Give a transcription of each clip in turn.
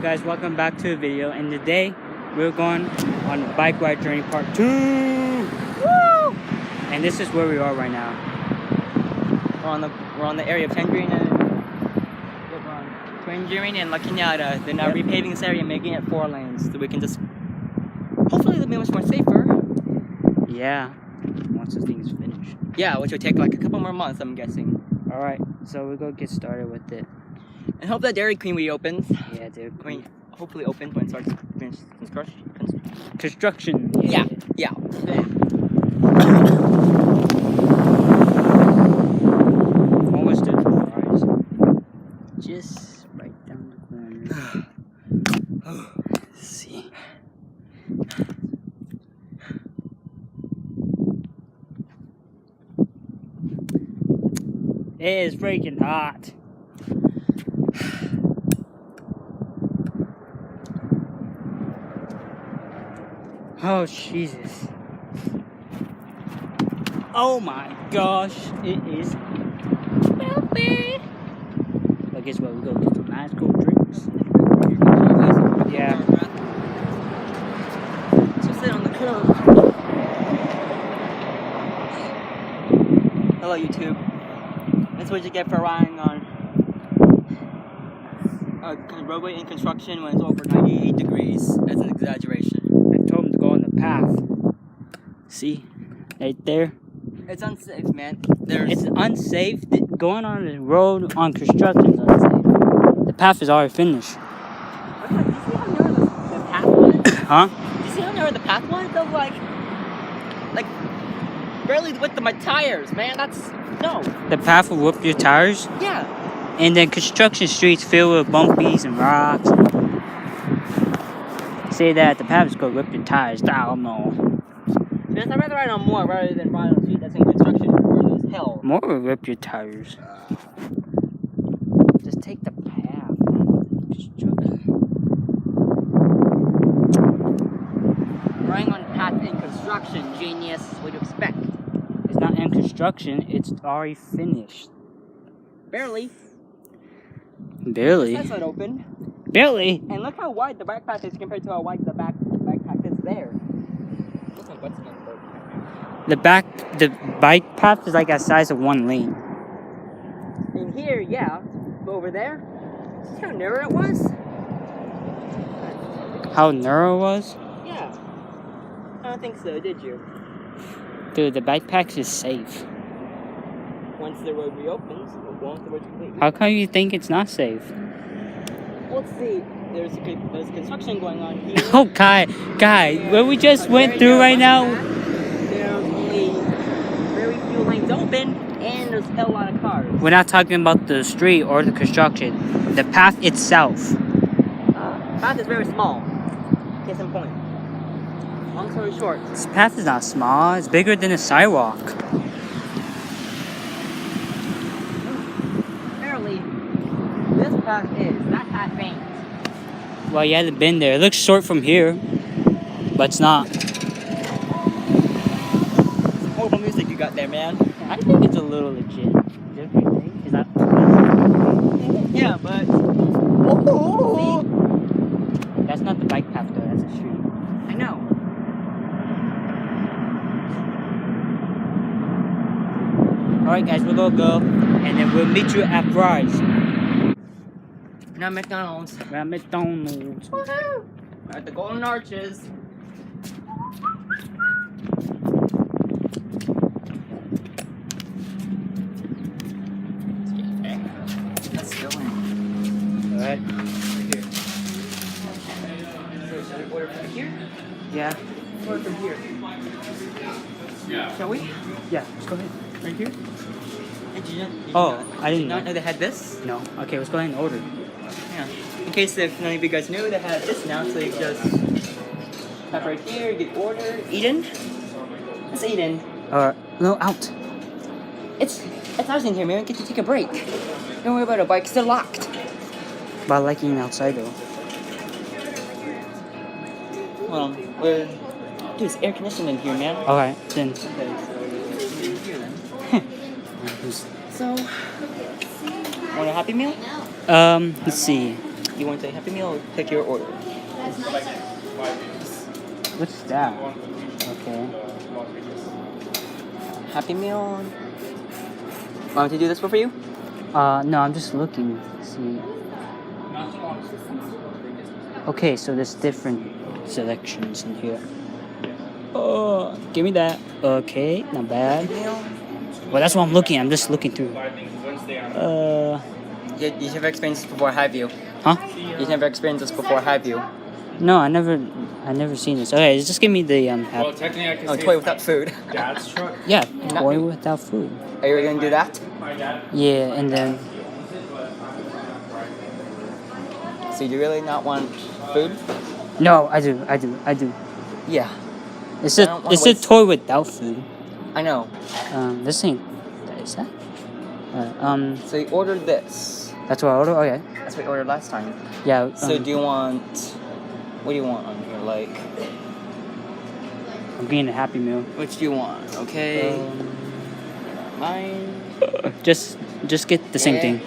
guys, welcome back to the video, and today we're going on bike ride journey part 2. Woo! And this is where we are right now. We're on the area of Tangerine and La Cañada. They're now repaving this area and making it 4 lanes, so we can just hopefully it'll be much more safer. Yeah, once this thing is finished. Yeah, which will take like a couple more months, I'm guessing. All right, so we're gonna get started with it. And hope that Dairy Queen reopens. Yeah, Dairy Queen. Hopefully opens when it starts Construction. Yeah. Almost did the fries. Just right down the corner. Let's see. It is freaking hot. Oh, Jesus. Oh my gosh, it is filthy. But guess what? We're gonna get some nice cool drinks. Yeah. Just sit on the curb. Hello, YouTube. That's what you get for riding on a roadway in construction when it's over 98 degrees. That's an exaggeration. I told him to go on the path. See? Right there. It's unsafe, man. It's unsafe. Going on the road on construction is unsafe. The path is already finished. Okay, do you see how narrow the path was? Huh? Do you see how narrow the path was? That was like barely the width of my tires, man. No. The path will whoop your tires. Yeah. And then construction streets filled with bumpies and rocks. Say that the path is gonna rip your tires. I don't know. I'd rather ride on more rather than ride on a street that's in construction or lose hell. More will rip your tires. Just take the path. Riding on a path in construction, genius. What do you expect? It's not in construction, it's already finished. Barely. Barely? That's not open. Barely? And look how wide the bike path is compared to how wide the bike path is there. Look how what's again, The bike path is like the size of 1 lane. in here, yeah. But over there, see how narrow it was? How narrow it was? Yeah. I don't think so, did you? Dude, the bike path is safe. Once the road reopens, once the road completely. How come you think it's not safe? Let's see. There's construction going on here. Oh, Kai, what we just went through right now. There's only very few lanes open, and there's a hell lot of cars. We're not talking about the street or the construction. The path itself. The path is very small. Case in point. Long story short. This path is not small. It's bigger than a sidewalk. Apparently, this path is. That path ain't. Well, you haven't been there. It looks short from here, but it's not. Some horrible music you got there, man. I think it's a little legit. Is that? Yeah, but. See? That's not the bike path though. That's a street. I know. All right, guys, we're gonna go, and then we'll meet you at Fry's. Now McDonald's. We're at McDonald's. Woohoo! At the Golden Arches. Let's go in. All right. Right here. So should we order from here? Yeah. Order from here. Shall we? Yeah. Let's go ahead. Right here? Hey, did you I didn't not know they had this? No. Okay, let's go ahead and order. Yeah. In case if none of you guys knew, they had this now, so you just tap right here, get order. Eden? Let's Eden. No, out. It's ours in here, man. We get to take a break. Don't worry about our bikes, they're locked. But I like eating outside though. Well, dude, it's air conditioning in here, man. Okay, then. Okay, so in here then. So, want a Happy Meal? Let's see. You want a Happy Meal? Pick your order. What's that? Okay. Happy Meal. Want me to do this for you? No, I'm just looking. See. Okay, so there's different selections in here. Oh, give me that. Okay, not bad. Well, that's what I'm looking. I'm just looking through. You never experienced this before, have you? Huh? You never experienced this before, have you? No, I never seen this. Okay, just give me the Well, technically, I can say toy it's without my food. dad's truck. yeah, toy without food. Are you gonna do that? Yeah, and then So you really not want food? no, I do. Yeah, It's I a don't wanna it's a waste- toy without food. I know. This ain't. Is that? So you ordered this. That's what I ordered. Okay. That's what you ordered last time. Yeah. So do you want? What do you want on here? Like, I'm getting a Happy Meal. which do you want? Okay. Mine. Just get the same Yeah. thing.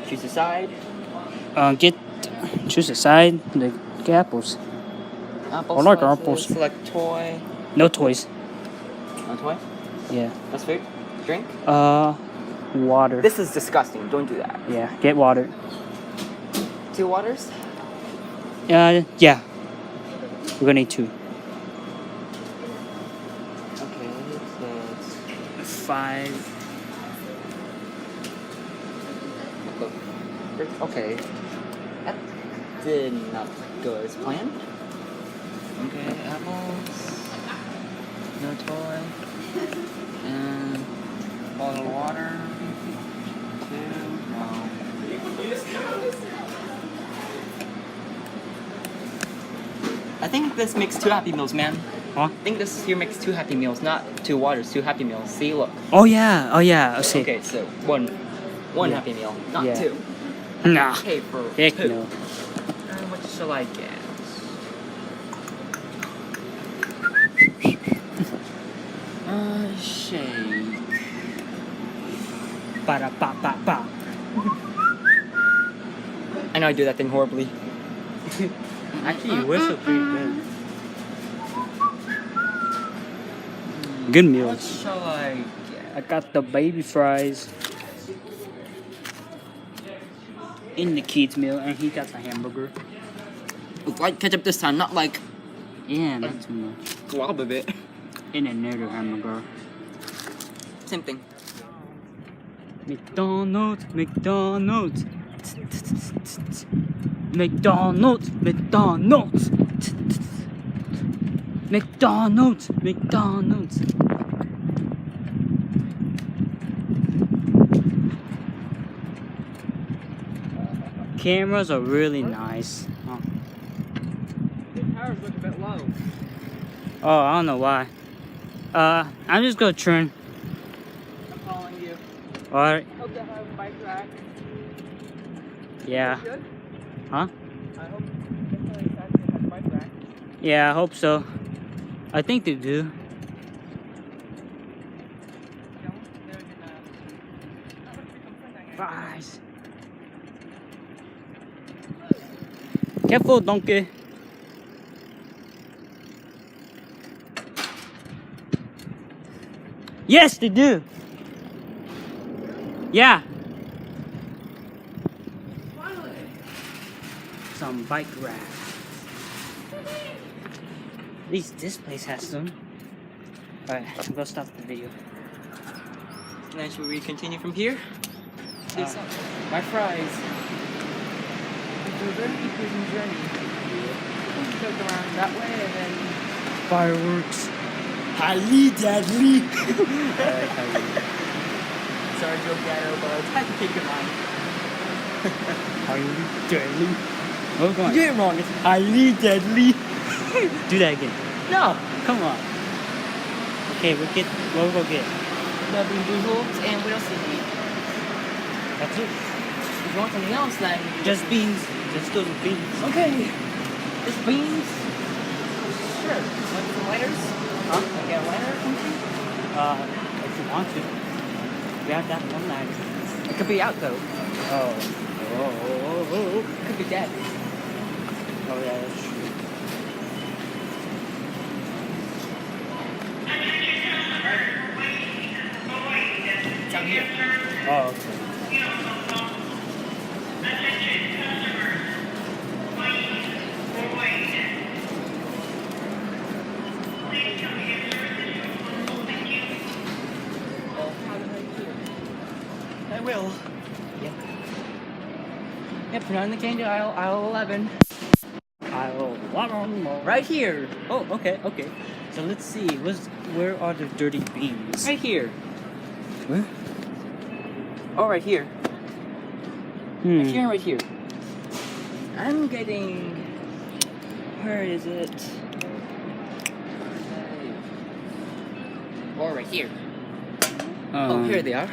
Choose a side. Choose a side. Get apples. Apple I like slices, apples. Select toy. No toys. No toy. Yeah. That's food. Drink. Water. This is disgusting. Don't do that. Yeah. Get water. 2 waters. Yeah. We're gonna need 2. Okay. So 5. okay. That did not go as planned. Okay. Apples. No toy. And bottle of water. 2. No. I think this makes 2 Happy Meals, man. Huh? I think this here makes 2 Happy Meals, not 2 waters, 2 Happy Meals. See, look. Oh yeah. I see. Okay, so one Yeah. Happy Meal, not Yeah. 2. Nah. Okay, for Heck 2. no. What shall I get? Shake. Ba-da-ba-ba-ba. I know I do that thing horribly. Actually, you whistle pretty good. Good What meals. shall I I get? got the baby fries in the kids meal, and he got the hamburger. With light ketchup this time, not like Yeah, not too much. glob of it. In another hamburger. Same thing. McDonald's. McDonald's. McDonald's. McDonald's. Cameras are really nice. The towers look a bit low. Oh, I don't know why. I'm just gonna turn. I'm calling you. Alright. Hope they have a bike rack. Yeah. Good? Huh? I hope they have a bike rack. Yeah, I hope so. I think they do. Fries. Careful, donkey. Yes, they do. Yeah. Some bike racks. At least this place has some. Alright, I'm gonna stop the video. Then should we continue from here? My fries. It's a very confusing journey. We took around that way and then Fireworks. Highly deadly. sorry Joe Gatto, but I had to take your mind. Highly deadly. Oh, come on. You did it wrong. It's Highly deadly. Do that again. no. Come on. Okay, what we'll go get? The Bean Boozled, and what else did we eat? That's it. If you want something else, then Just beans. Just those beans. okay. Just beans. Sure. Want some lighters? Huh? Like a lighter or something? If you want to. We have that one night. Could be out though. Oh. Oh. Could be dead. Oh, yeah, that's true. It's out here. Oh, okay. I will. Yep. Yep, we're not in the candy aisle, aisle 11. I'll one more. Right here. Oh, okay, okay. So let's see. Where are the dirty beans? Right here. Where? Oh, right here. Hmm. Right here and right here. I'm getting... Where is it? Oh, right here. Oh, here they are.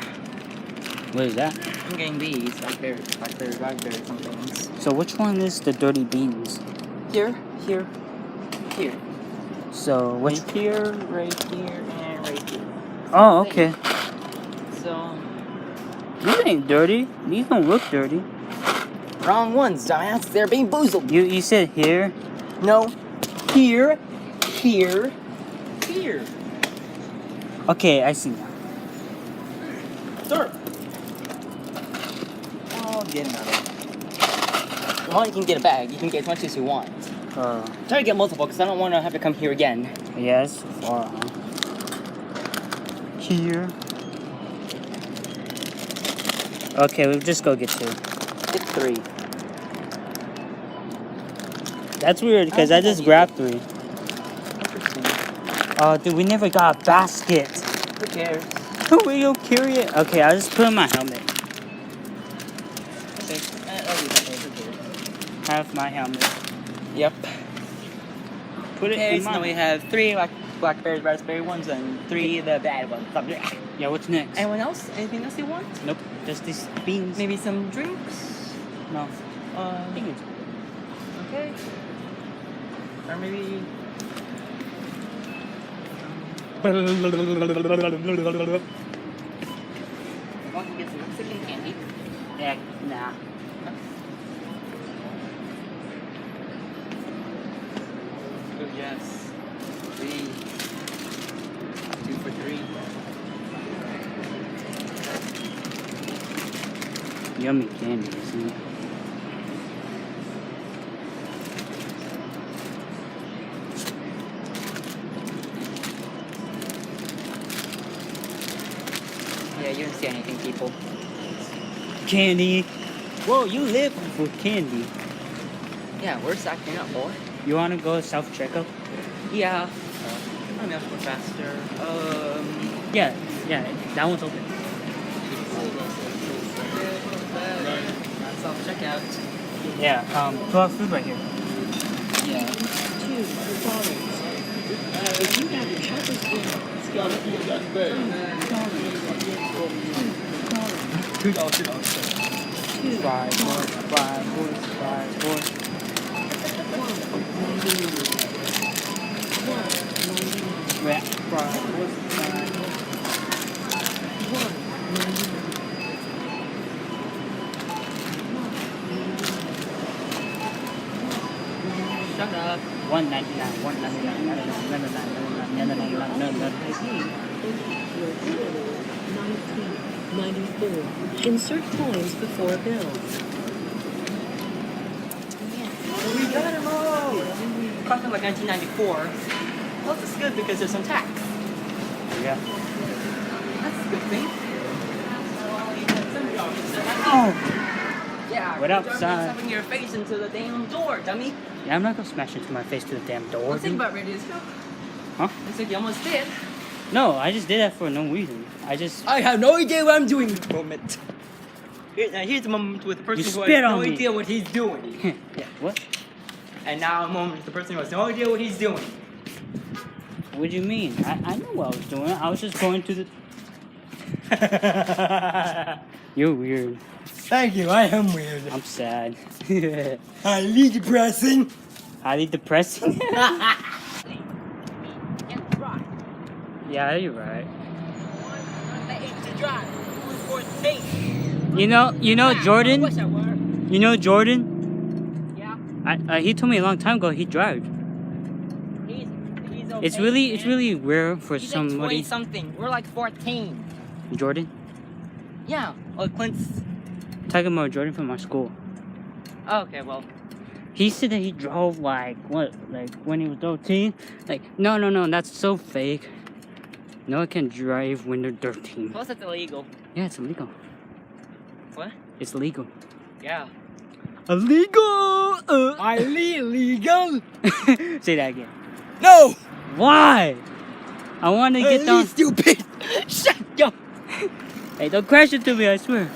What is that? I'm getting these. Blackberry, somethings. So which one is the dirty beans? Here, here, here. So which? Right here, and right here. Oh, okay. So... These ain't dirty. These don't look dirty. Wrong ones, dumbass. They're being boozled. You said here. No. Here, here, here. Okay, I see now. Sir. Oh, get another. Well, you can get a bag. You can get as much as you want. Try to get multiple, because I don't want to have to come here again. Yes. Far. Here. Okay, we'll just go get 2. Get 3. That's weird because I just grabbed 3. Interesting. Oh, dude, we never got a basket. Who cares? Will you carry it? Okay, I'll just put on my helmet. Okay. Who cares? Have my helmet. Yep. Put it Okay, in so my... now we have 3 blackberry, raspberry ones, and 3 the bad ones. Yeah, what's next? Anyone else? Anything else you want? Nope, just these beans. Maybe some drinks? No. Beans. Okay. Or maybe... Want to get some Mexican candy? Yeah, nah. Oh, yes. 3. 2 for 3. Yummy candy, isn't it? Yeah, you didn't see anything, people. Candy. Whoa, you live for candy. Yeah, we're stacking up, boy. You want to go self-checkout? Yeah. Let me go faster. Yeah, that one's open. Self-checkout. Yeah, pull out food right here. Yeah. 2 dollars. If you have a chocolate $2. Five more. Rat fries. Shut up. $19.94. Insert coins before bills. We got him all! Cost them like 1994. Well, this is good because there's some tax. Yeah. That's a good thing. Oh! Yeah, What you're up, son? shoving your face into the damn door, dummy. Yeah, I'm not gonna smash into my face to the damn door. Let's think dude. about radius. Huh? Looks like you almost did. No, I just did that for no reason. I have no idea what I'm doing. Moment. Here's a moment with the person You who spit has no on me. idea what he's doing. Yeah, what? And now a moment with the person who has no idea what he's doing. What do you mean? I know what I was doing. I was just going to the... You're weird. Thank you, I am weird. I'm sad. Highly depressing. Highly depressing. Yeah, you're right. 14. You know Jordan? Wish I were. You know Jordan? Yeah. He told me a long time ago he drives. He's okay. It's really man. rare for He's like somebody. 20 something. We're like 14. Jordan? Yeah. Oh, Clint's. Talking about Jordan from our school. Oh, okay, well. He said that he drove like when he was 13. Like no, that's so fake. No one can drive when they're 13. Plus, it's illegal. Yeah, it's illegal. What? It's legal. Yeah. Illegal. Illegal? Say that again. No! Why? I want to get down. Stupid! Shut up! Hey, don't crash into me, I swear.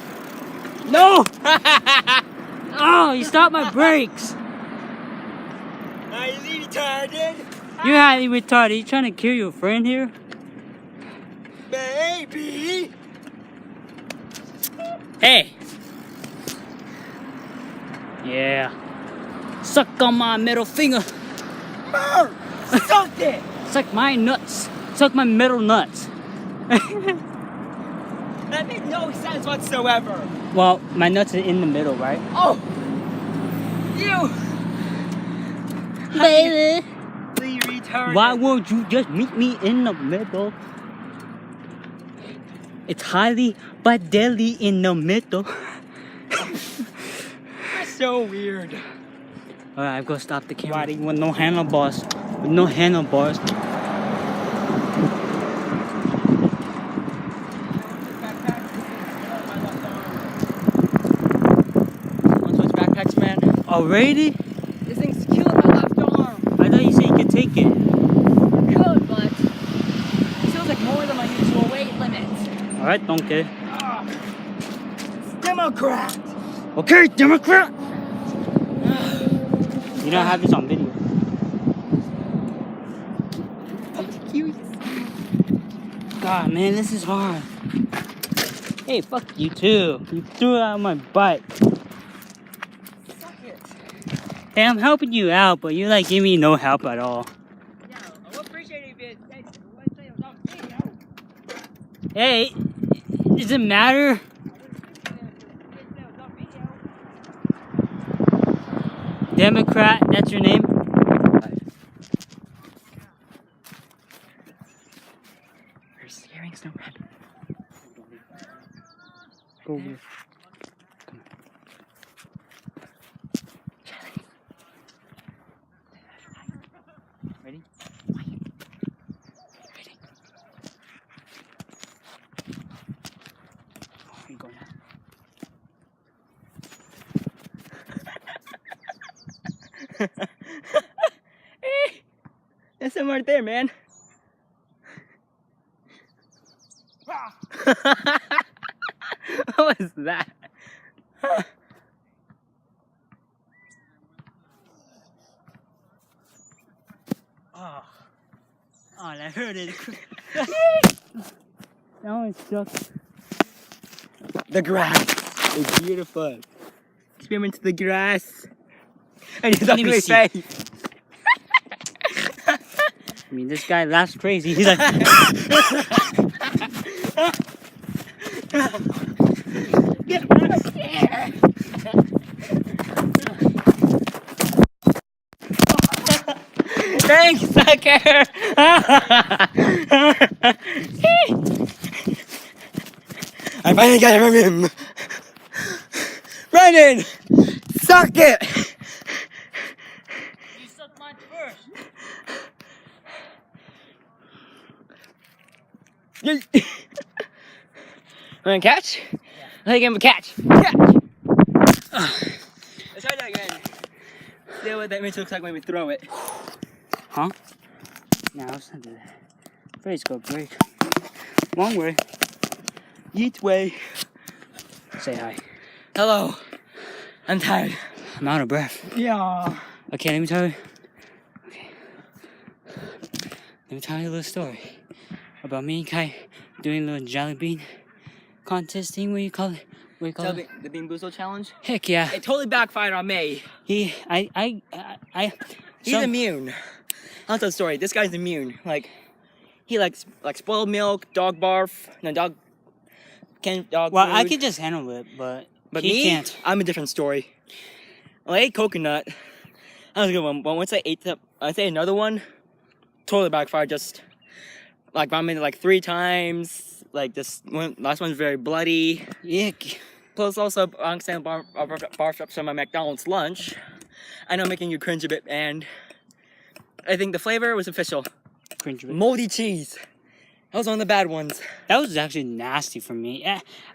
No! Oh, you stopped my brakes. Highly retarded. You're highly retarded. You trying to kill your friend here? Baby! Hey! Yeah. Suck on my middle finger. Mer! Suck it! Suck my nuts. Suck my middle nuts. That made no sense whatsoever. Well, my nuts are in the middle, right? Oh! You! Baby! Highly retarded. Why won't you just meet me in the middle? It's highly but deadly in the middle. You're so weird. Alright, I'm gonna stop the camera. Riding with no handlebars. With no handlebars. Wanna switch backpacks, man? Already? This thing's killing my left arm. I thought you said you could take it. Good, but it feels like more than my usual weight limit. Alright, donkey. Democrat! Okay, Democrat! You don't have this on video. God, man, this is hard. Hey, fuck you too. You threw it out of my bike. Hey, I'm helping you out, but you like give me no help at all. Yeah, I would appreciate it if you would say it was on video. Hey, does it matter? Democrat, that's your name? We're scaring Snowman. Go over. Ready? Ready? Oh, I'm going now. There's some right there, man. What was that? Oh, that hurted. That one sucked. The grass is beautiful. Experiment the grass. And his Let me ugly see. face. I mean, this guy laughs crazy. He's like, Get out of here! Thanks, sucker! I finally got it from him. Brennan! Suck it! you sucked mine first. Want to catch? Let's give him a catch. Catch! Let's try that again. See what that image looks like when we throw it. Huh? No, let's not do that. Please go break. Long way. Each way. Say hi. Hello. I'm tired. I'm out of breath. Yeah. Okay, let me tell you. Okay. Let me tell you a little story about me and Kai doing a little jelly bean contest thing. What do you call it? What do you call it? The Bean Boozled challenge? Heck yeah. It totally backfired on me. He's Immune. I'll tell the story. This guy's immune. Like, he likes spoiled milk, dog barf, no, dog canned dog Well, food. I can just handle it, but But he me, can't. I'm a different story. I ate coconut. That was a good one. But once I ate another one, totally backfired. Just like vomited like 3 times. Like this one, last one's very bloody. Ick. Plus also, I accidentally barfed up some of my McDonald's lunch. I know I'm making you cringe a bit, and I think the flavor was official. Cringe. a bit. Moldy cheese. That was one of the bad ones. That was actually nasty for me.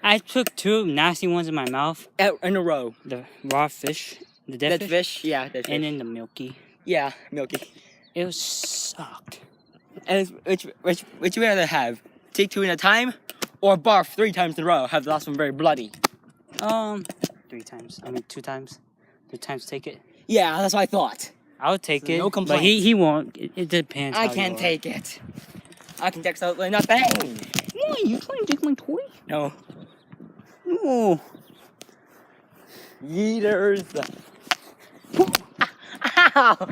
I took 2 nasty ones in my mouth. In a row. The raw fish, the dead Dead fish, fish, yeah, dead fish. and then the milky. Yeah, milky. It was sucked. And which would you rather have? Take 2 at a time, or barf 3 times in a row? Have the last one very bloody. 3 times. I mean 2 times. 2 times take it. Yeah, that's what I thought. I would take So it. no but complaints. he won't. It depends. I how can't you are. take it. I can take absolutely nothing. Why you trying to take my toy? No. No. Yeeters. Ow!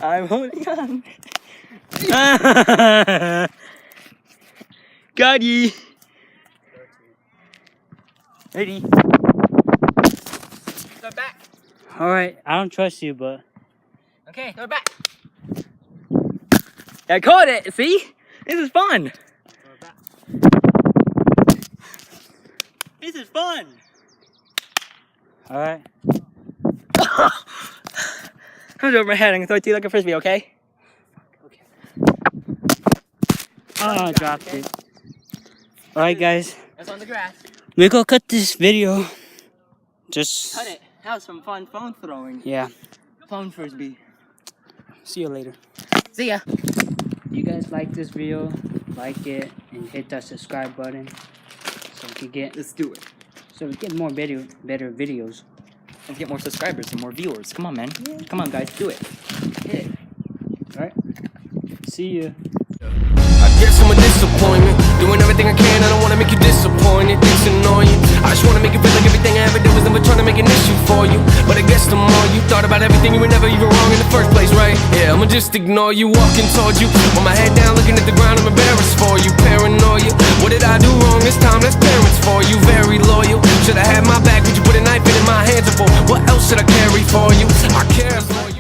I'm holding on. Got ye. Ready. Throw it back. All right. I don't trust you, but Okay, throw it back. I caught it. See? This is fun. This is fun. all right. Comes over my head. I'm gonna throw it to you like a frisbee. Okay? Oh, I dropped it. All right, guys. That's on the grass. We're gonna cut this video. Just Cut it. That was some fun phone throwing. yeah. Phone frisbee. See you later. See ya. You guys like this video? Like it and hit that subscribe button so we can Let's do it. get more better videos. Let's get more subscribers and more viewers. Come on, man. Come on, guys. Do it. Hit it. All right. See you. I guess I'm a disappointment. Doing everything I can, I don't wanna make you disappointed. It's annoying. I just wanna make you feel like everything I ever did was never trying to make an issue for you. But I guess the more you thought about everything, you were never even wrong in the first place, right? Yeah, I'ma just ignore you, walking towards you. With my head down, looking at the ground, I'm embarrassed for you. Paranoia. What did I do wrong this time? That's parents for you. Very loyal. Should've had my back, but you put a knife in my hands before. What else should I carry for you? I care for you.